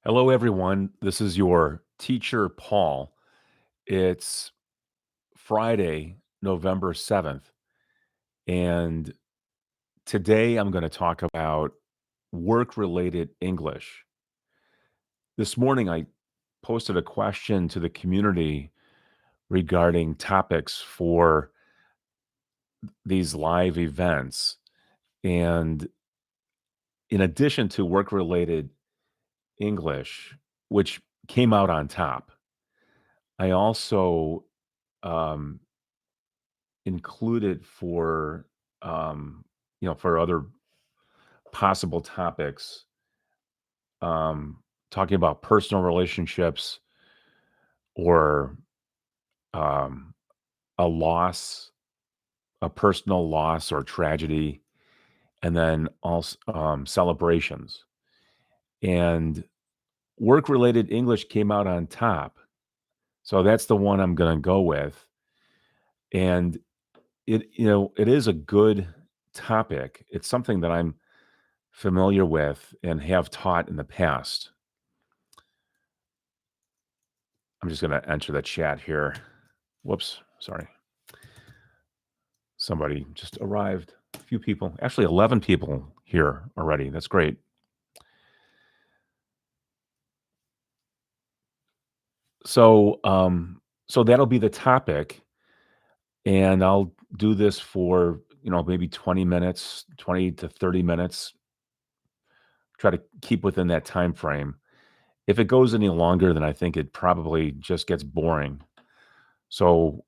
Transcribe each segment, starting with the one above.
Hello, everyone. This is your teacher, Paul. It's Friday, November 7th, and today I'm going to talk about work related English. This morning, I posted a question to the community regarding topics for these live events. And in addition to work related English, which came out on top, I also um, included um, for other possible topics, um, talking about personal relationships or um, a loss, a personal loss or tragedy, and then also celebrations. And work related English came out on top. So that's the one I'm going to go with. And it is a good topic. It's something that I'm familiar with and have taught in the past. I'm just going to enter the chat here. Whoops, sorry. Somebody just arrived. A few people, actually 11 people here already. That's great. So that'll be the topic, and I'll do this for maybe 20 minutes, 20 to 30 minutes. Try to keep within that time frame. If it goes any longer, then I think it probably just gets boring. So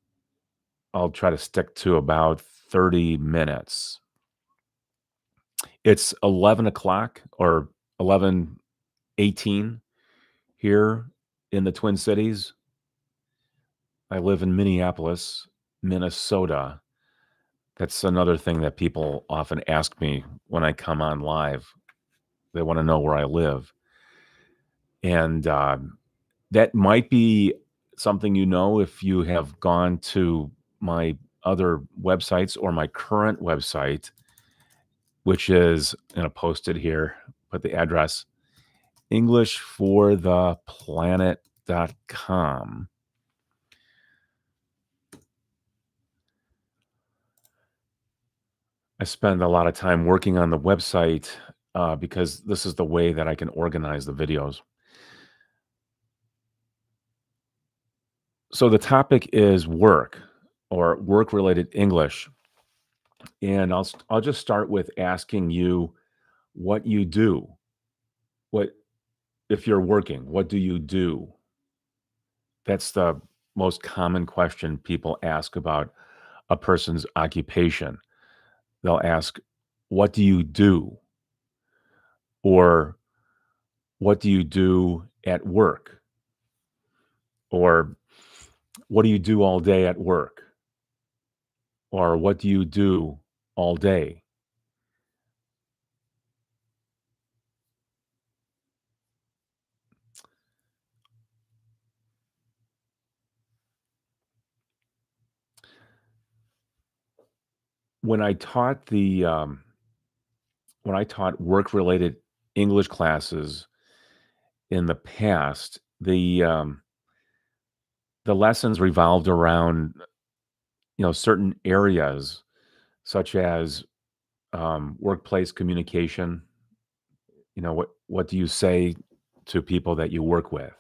I'll try to stick to about 30 minutes. It's 11 o'clock or 11:18 here in the Twin Cities. I live in Minneapolis, Minnesota. That's another thing that people often ask me when I come on live. They want to know where I live. And that might be something if you have gone to my other websites or my current website, which is going to post it here, put the address englishfortheplanet.com. I spend a lot of time working on the website because this is the way that I can organize the videos. So the topic is work or work related English. And I'll just start with asking you what you do. What if you're working, what do you do? That's the most common question people ask about a person's occupation. They'll ask, "What do you do?" Or "What do you do at work?" Or "What do you do all day at work?" Or "What do you do all day?" When I taught when I taught work-related English classes in the past, the lessons revolved around, certain areas such as workplace communication. What do you say to people that you work with?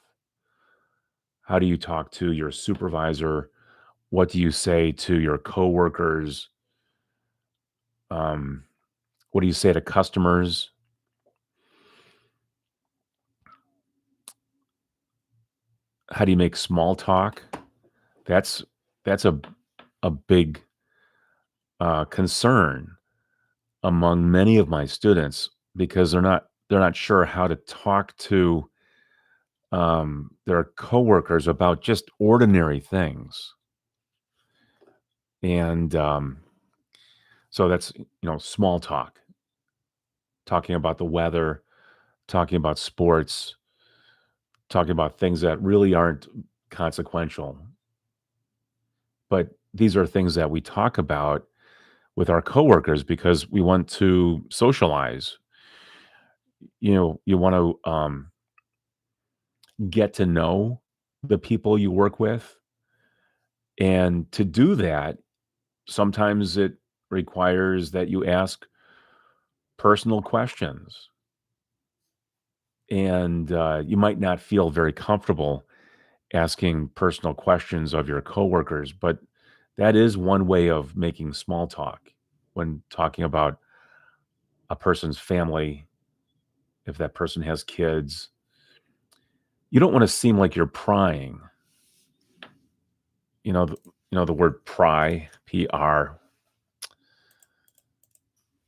How do you talk to your supervisor? What do you say to your coworkers? Um, what do you say to customers? How do you make small talk? That's that's a big concern among many of my students because they're not sure how to talk to their coworkers about just ordinary things. And so that's small talk, talking about the weather, talking about sports, talking about things that really aren't consequential. But these are things that we talk about with our coworkers because we want to socialize. You want to get to know the people you work with. And to do that, sometimes it requires that you ask personal questions. And you might not feel very comfortable asking personal questions of your coworkers, but that is one way of making small talk when talking about a person's family, if that person has kids. You don't want to seem like you're prying. You know the word pry, P R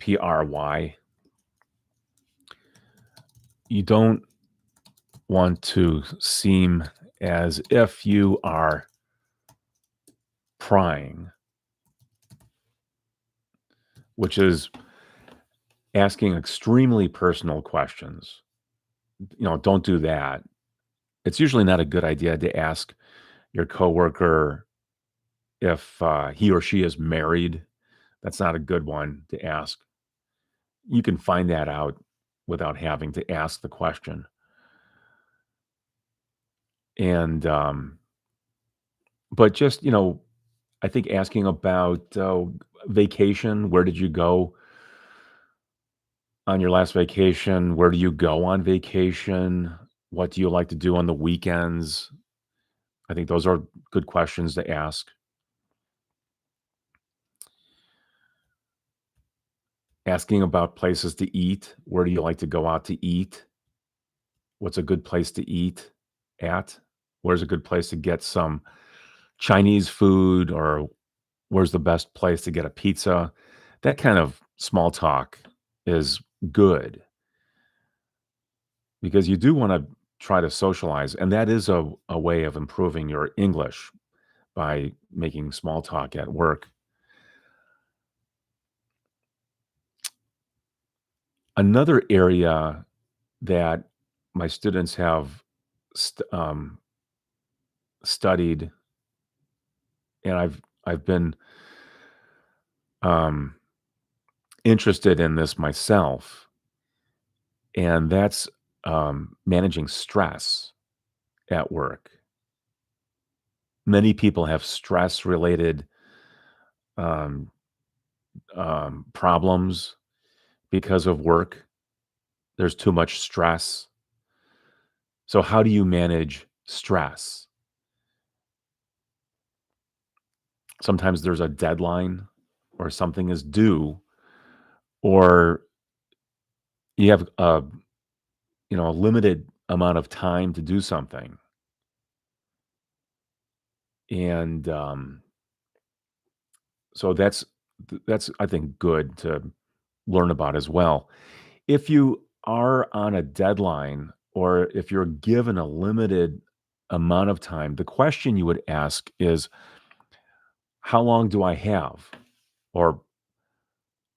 Y. You don't want to seem as if you are prying, which is asking extremely personal questions. Don't do that. It's usually not a good idea to ask your coworker if he or she is married. That's not a good one to ask. You can find that out without having to ask the question. And but just I think asking about vacation. Where did you go on your last vacation? Where do you go on vacation? What do you like to do on the weekends? I think those are good questions to ask. Asking about places to eat. Where do you like to go out to eat? What's a good place to eat at? Where's a good place to get some Chinese food, or where's the best place to get a pizza? That kind of small talk is good because you do want to try to socialize. And that is a way of improving your English by making small talk at work. Another area that my students have studied, and I've been um, interested in this myself, and that's managing stress at work. Many people have stress related um, problems because of work. There's too much stress. So, how do you manage stress? Sometimes there's a deadline, or something is due, or you have a limited amount of time to do something, and so that's I think good to learn about as well. If you are on a deadline, or if you're given a limited amount of time, the question you would ask is, how long do I have? Or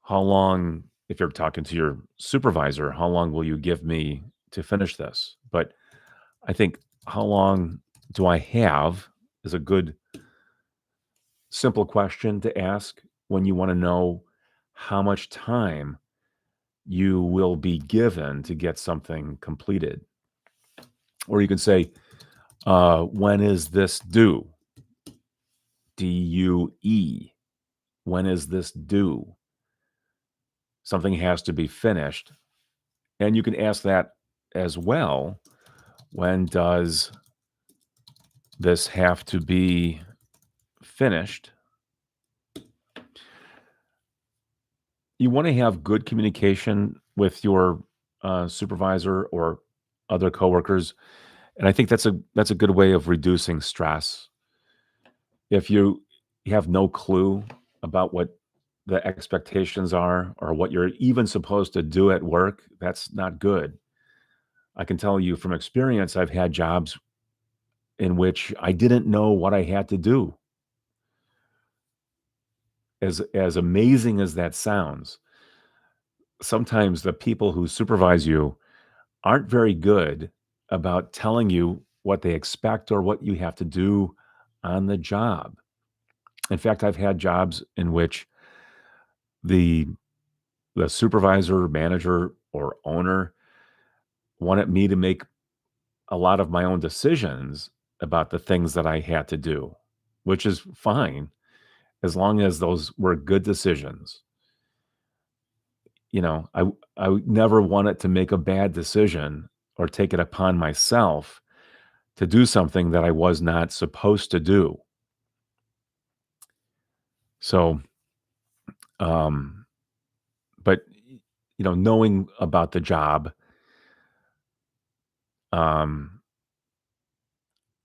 how long, if you're talking to your supervisor, how long will you give me to finish this? But I think, how long do I have is a good, simple question to ask when you want to know how much time you will be given to get something completed. Or you can say, when is this due? DUE. When is this due? Something has to be finished. And you can ask that as well. When does this have to be finished? You want to have good communication with your supervisor or other coworkers, and I think that's a good way of reducing stress. If you have no clue about what the expectations are, or what you're even supposed to do at work, that's not good. I can tell you from experience, I've had jobs in which I didn't know what I had to do. As amazing as that sounds, sometimes the people who supervise you aren't very good about telling you what they expect or what you have to do on the job. In fact, I've had jobs in which the supervisor, manager, or owner wanted me to make a lot of my own decisions about the things that I had to do, which is fine as long as those were good decisions. I would never wanted to make a bad decision or take it upon myself to do something that I was not supposed to do. So, um, but knowing about the job, um,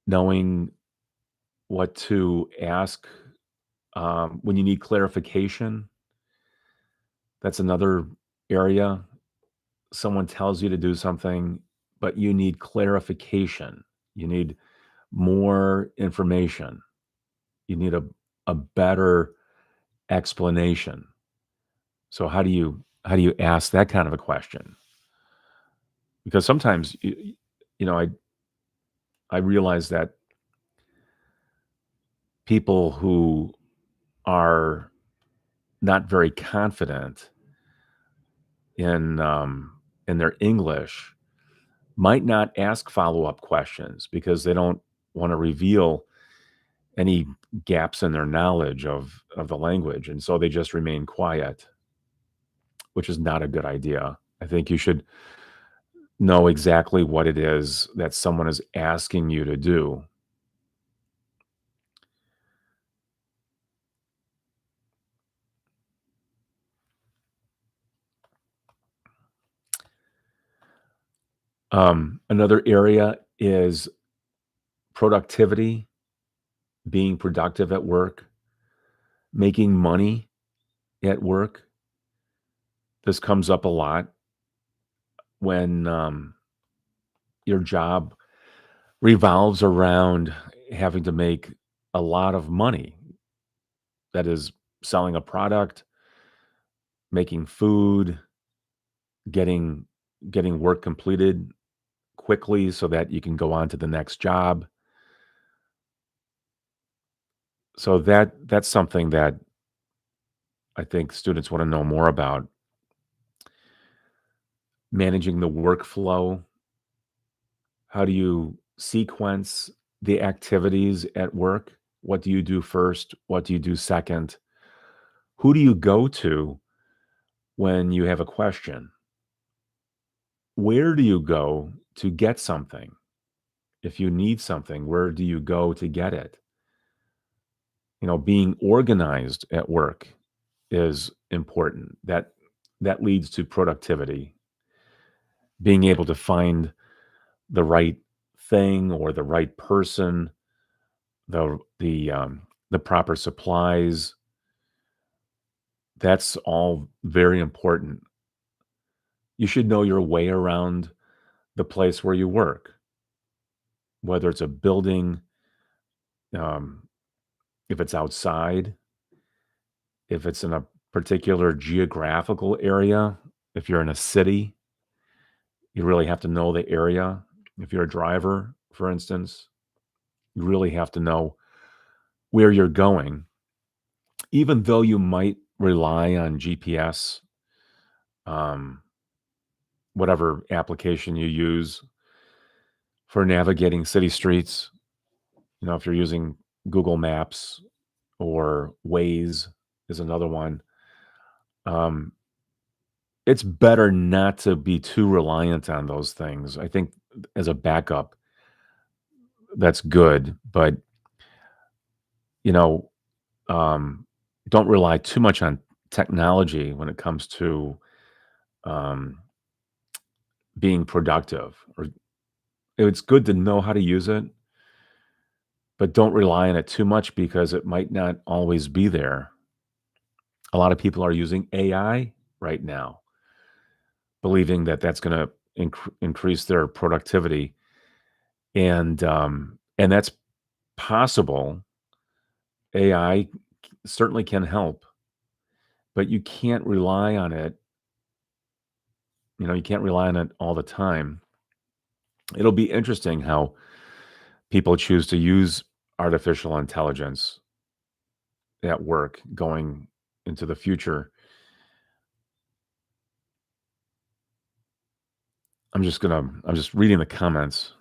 knowing what to ask when you need clarification, that's another area. Someone tells you to do something, but you need clarification. You need more information. You need a better explanation. So how do you ask that kind of a question? Because sometimes you know I realize that people who are not very confident in their English might not ask follow-up questions because they don't want to reveal any gaps in their knowledge of the language, and so they just remain quiet, which is not a good idea. I think you should know exactly what it is that someone is asking you to do. Another area is productivity, being productive at work, making money at work. This comes up a lot when your job revolves around having to make a lot of money. That is selling a product, making food, getting getting work completed quickly so that you can go on to the next job. So that's something that I think students want to know more about. Managing the workflow. How do you sequence the activities at work? What do you do first? What do you do second? Who do you go to when you have a question? Where do you go to get something? If you need something, where do you go to get it? Being organized at work is important. That leads to productivity. Being able to find the right thing or the right person, the proper supplies, that's all very important. You should know your way around the place where you work, whether it's a building, um, if it's outside, if it's in a particular geographical area, if you're in a city, you really have to know the area. If you're a driver, for instance, you really have to know where you're going, even though you might rely on GPS, um, whatever application you use for navigating city streets. If you're using Google Maps or Waze is another one. Um, it's better not to be too reliant on those things. I think as a backup, that's good, but you know, um, don't rely too much on technology when it comes to um, being productive. Or it's good to know how to use it, but don't rely on it too much because it might not always be there. A lot of people are using AI right now, believing that that's going to increase their productivity, and that's possible. AI certainly can help, but you can't rely on it. You can't rely on it all the time. It'll be interesting how people choose to use artificial intelligence at work going into the future. I'm just reading the comments.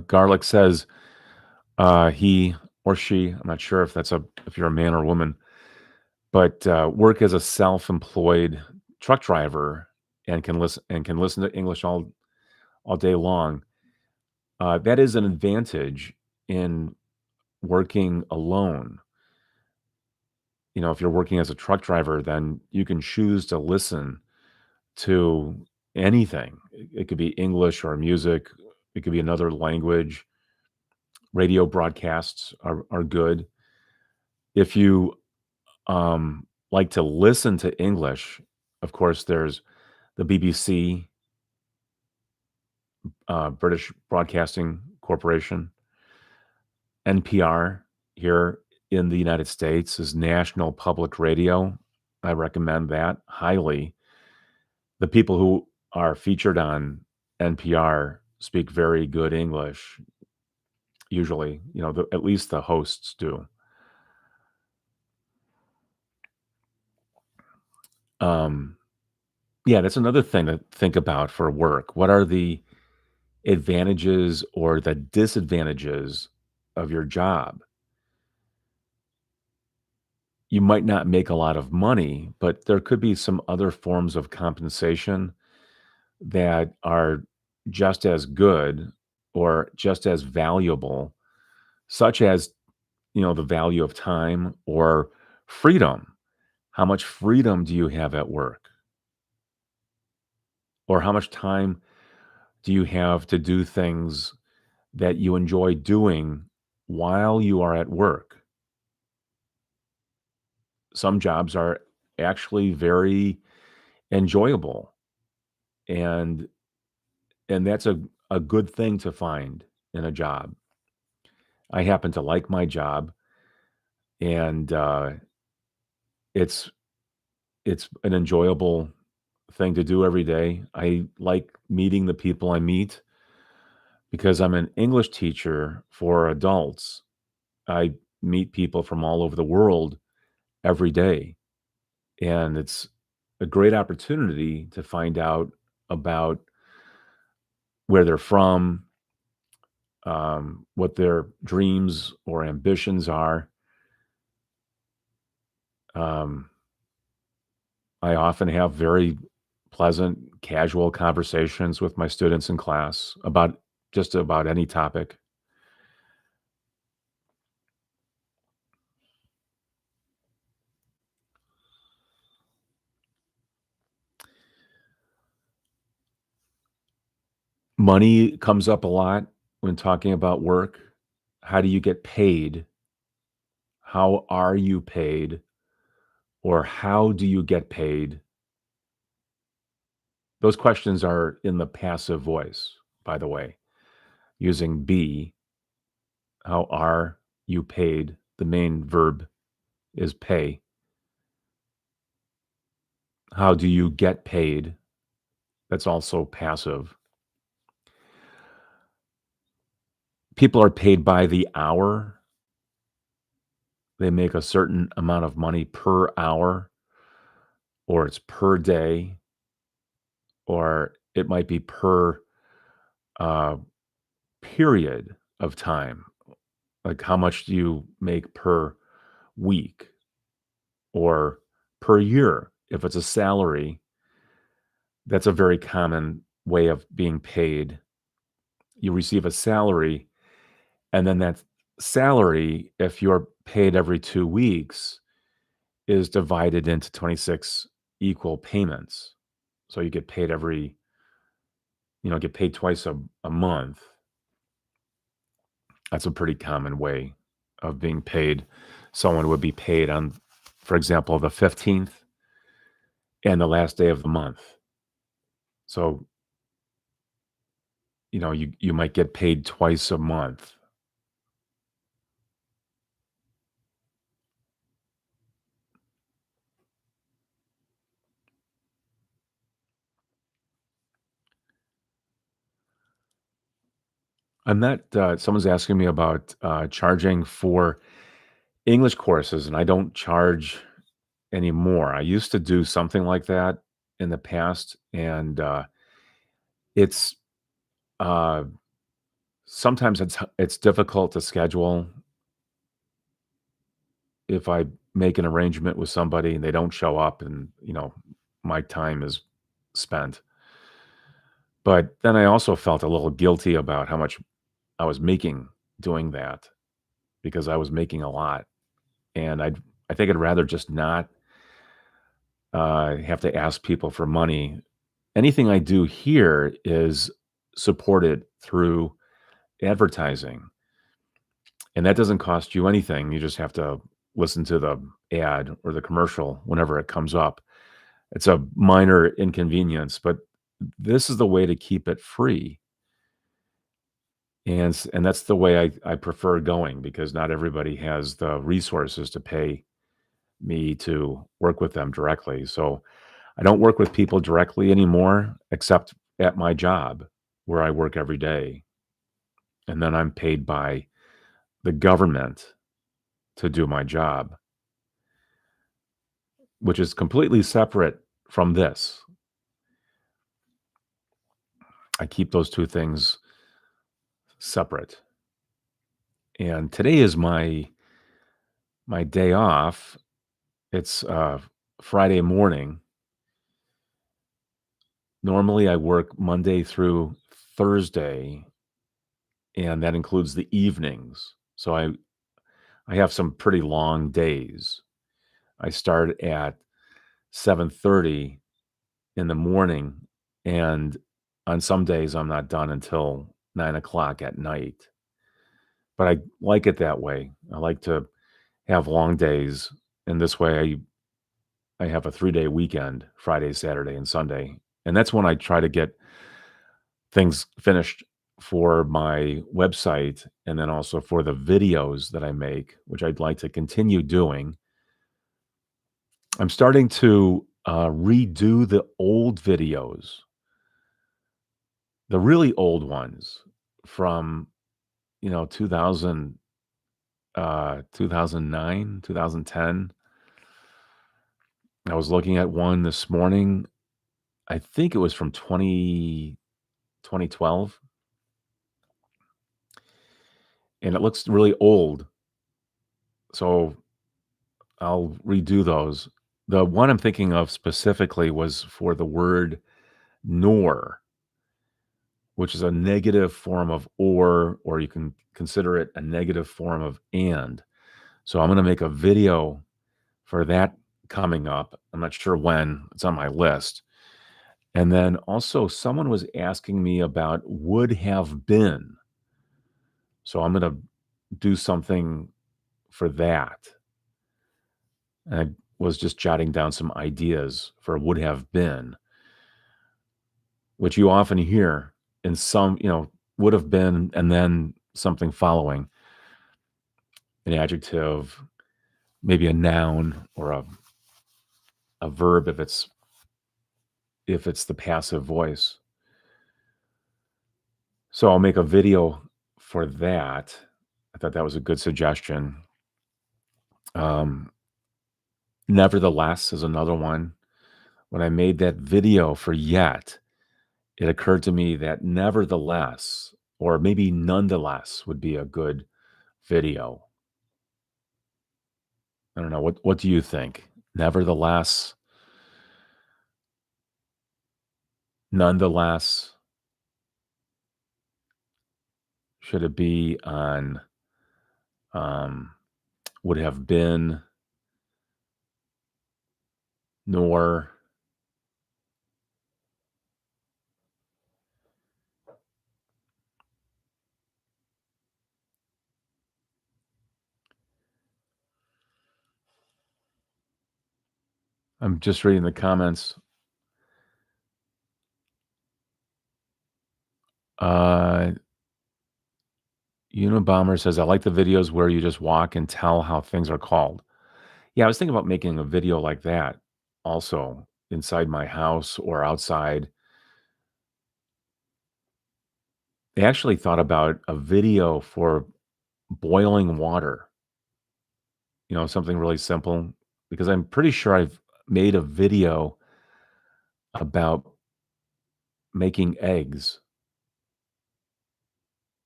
Garlic says he or she, I'm not sure if you're a man or a woman, but work as a self-employed truck driver and can listen to English all day long. That is an advantage in working alone. If you're working as a truck driver, then you can choose to listen to anything. It could be English or music. It could be another language. Radio broadcasts are good. If you like to listen to English, of course, there's the BBC, British Broadcasting Corporation. NPR here in the United States is National Public Radio. I recommend that highly. The people who are featured on NPR speak very good English, usually, at least the hosts do. Um, yeah, that's another thing to think about for work. What are the advantages or the disadvantages of your job? You might not make a lot of money, but there could be some other forms of compensation that are just as good or just as valuable, such as, the value of time or freedom. How much freedom do you have at work? Or how much time do you have to do things that you enjoy doing while you are at work? Some jobs are actually very enjoyable, and that's a good thing to find in a job. I happen to like my job, and it's it's an enjoyable thing to do every day. I like meeting the people I meet because I'm an English teacher for adults. I meet people from all over the world every day, and it's a great opportunity to find out about where they're from, what their dreams or ambitions are. Um, I often have very pleasant, casual conversations with my students in class about just about any topic. Money comes up a lot when talking about work. How do you get paid? How are you paid? Or how do you get paid? Those questions are in the passive voice, by the way, using be. How are you paid? The main verb is pay. How do you get paid? That's also passive. People are paid by the hour. They make a certain amount of money per hour, or it's per day, or it might be per uh, period of time. Like how much do you make per week or per year? If it's a salary, that's a very common way of being paid. You receive a salary, and then that salary, if you're paid every 2 weeks, is divided into 26 equal payments. So you get paid get paid twice a month. That's a pretty common way of being paid. Someone would be paid on, for example, the 15th and the last day of the month. So, you might get paid twice a month. I'm not, someone's asking me about charging for English courses, and I don't charge anymore. I used to do something like that in the past, and it's uh, sometimes it's difficult to schedule if I make an arrangement with somebody and they don't show up and, my time is spent. But then I also felt a little guilty about how much I was making doing that because I was making a lot. And I think I'd rather just not have to ask people for money. Anything I do here is supported through advertising, and that doesn't cost you anything. You just have to listen to the ad or the commercial whenever it comes up. It's a minor inconvenience, but this is the way to keep it free. And that's the way I prefer going because not everybody has the resources to pay me to work with them directly. So I don't work with people directly anymore, except at my job where I work every day. And then I'm paid by the government to do my job, which is completely separate from this. I keep those two things separate. And today is my day off. It's Friday morning. Normally I work Monday through Thursday, and that includes the evenings. So I have some pretty long days. I start at 7:30 in the morning, and on some days, I'm not done until 9 o'clock at night. But I like it that way. I like to have long days, and this way I have a 3-day weekend, Friday, Saturday, and Sunday, and that's when I try to get things finished for my website and then also for the videos that I make, which I'd like to continue doing. I'm starting to redo the old videos, the really old ones from 2000, 2009, 2010. I was looking at one this morning. I think it was from 2012, and it looks really old. So I'll redo those. The one I'm thinking of specifically was for the word nor, which is a negative form of or you can consider it a negative form of and. So I'm going to make a video for that coming up. I'm not sure when, it's on my list. And then also, someone was asking me about would have been. So I'm going to do something for that. And I was just jotting down some ideas for would have been, which you often hear in some, would have been, and then something following an adjective, maybe a noun or a verb if it's the passive voice. So I'll make a video for that. I thought that was a good suggestion. Um, Nevertheless is another one. When I made that video for yet, it occurred to me that nevertheless, or maybe nonetheless, would be a good video. I don't know. What do you think? Nevertheless, nonetheless, should it be on um, would have been, nor? I'm just reading the comments. Uh, Unabomber says, I like the videos where you just walk and tell how things are called. Yeah, I was thinking about making a video like that also inside my house or outside. They actually thought about a video for boiling water, something really simple, because I'm pretty sure I've made a video about making eggs.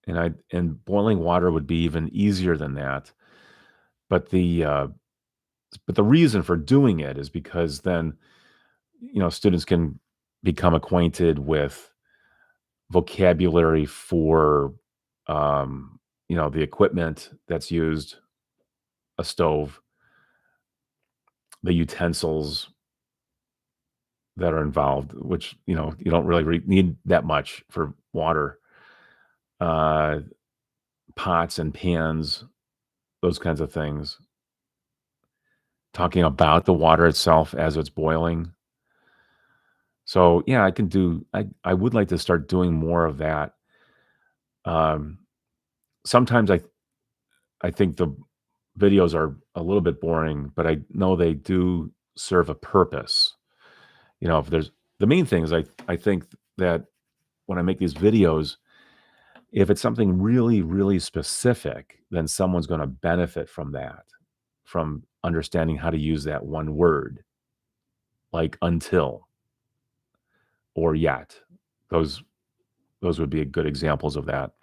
and boiling water would be even easier than that. But the reason for doing it is because then, students can become acquainted with vocabulary for, the equipment that's used, a stove, the utensils that are involved, which, you don't really need that much for water, uh, pots and pans, those kinds of things. Talking about the water itself as it's boiling. So, yeah, I would like to start doing more of that. Um, Sometimes I think the videos are a little bit boring, but I know they do serve a purpose. If there's the main thing is I think that when I make these videos, if it's something really, really specific, then someone's gonna benefit from that, from understanding how to use that one word, like "until" or "yet." Those those would be good examples of that.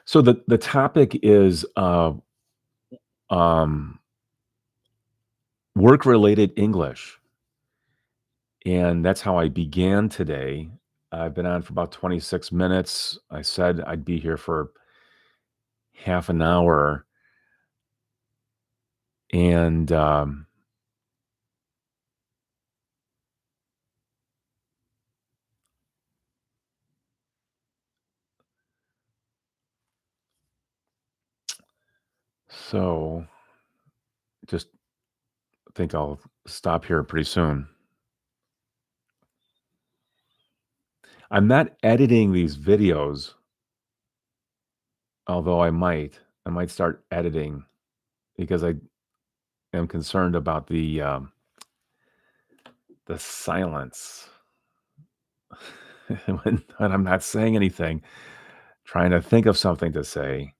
So the topic is, um, work-related English, and that's how I began today. I've been on for about 26 minutes. I said I'd be here for half an hour, and, so just think I'll stop here pretty soon. I'm not editing these videos, although I might start editing because I am concerned about the silence when I'm not saying anything, trying to think of something to say.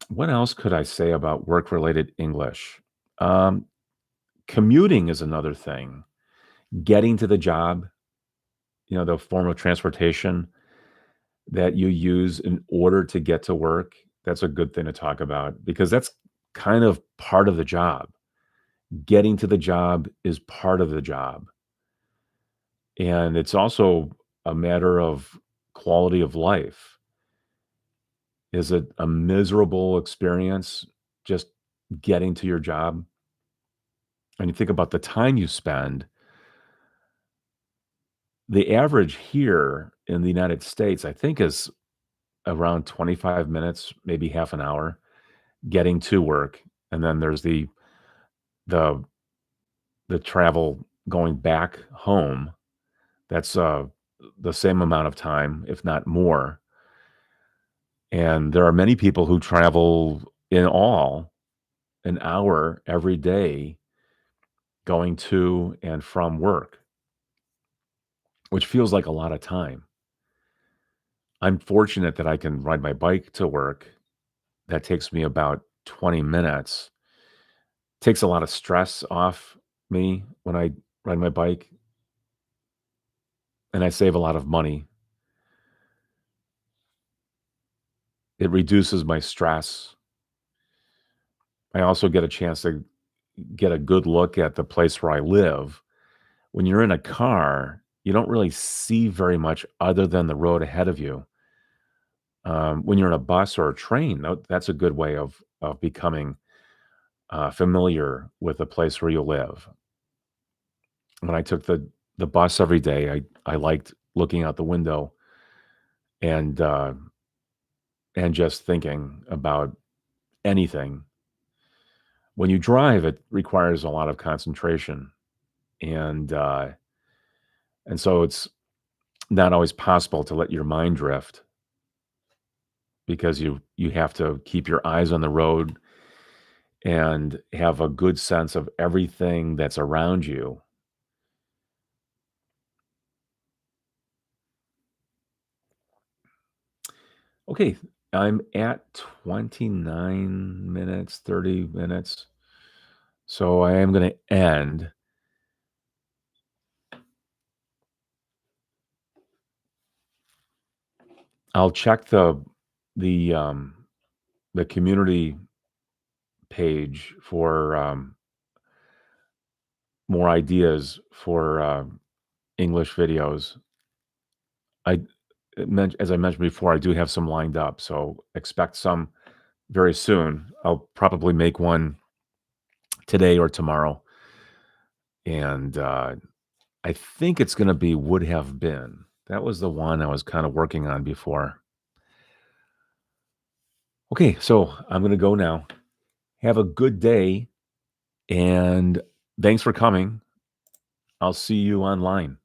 What else could I say about work-related English? Um, Commuting is another thing. Getting to the job, the form of transportation that you use in order to get to work, that's a good thing to talk about because that's kind of part of the job. Getting to the job is part of the job. And it's also a matter of quality of life. Is it a miserable experience just getting to your job? And you think about the time you spend, the average here in the United States, I think, is around 25 minutes, maybe half an hour getting to work. And then there's the the travel going back home. That's the same amount of time, if not more. And there are many people who travel in all an hour every day going to and from work, which feels like a lot of time. I'm fortunate that I can ride my bike to work. That takes me about 20 minutes. Takes a lot of stress off me when I ride my bike, and I save a lot of money. It reduces my stress. I also get a chance to get a good look at the place where I live. When you're in a car, you don't really see very much other than the road ahead of you. When you're in a bus or a train, that's a good way of becoming familiar with the place where you live. When I took the bus every day, I liked looking out the window and and just thinking about anything. When you drive, it requires a lot of concentration, and so it's not always possible to let your mind drift because you have to keep your eyes on the road and have a good sense of everything that's around you. Okay, I'm at 29 minutes, 30 minutes. So I am going to end. I'll check the the community page for more ideas for English videos. I as I mentioned before, I do have some lined up, so expect some very soon. I'll probably make one today or tomorrow, and I think it's going to be would have been. That was the one I was kind of working on before. Okay, so I'm going to go now. Have a good day, and thanks for coming. I'll see you online.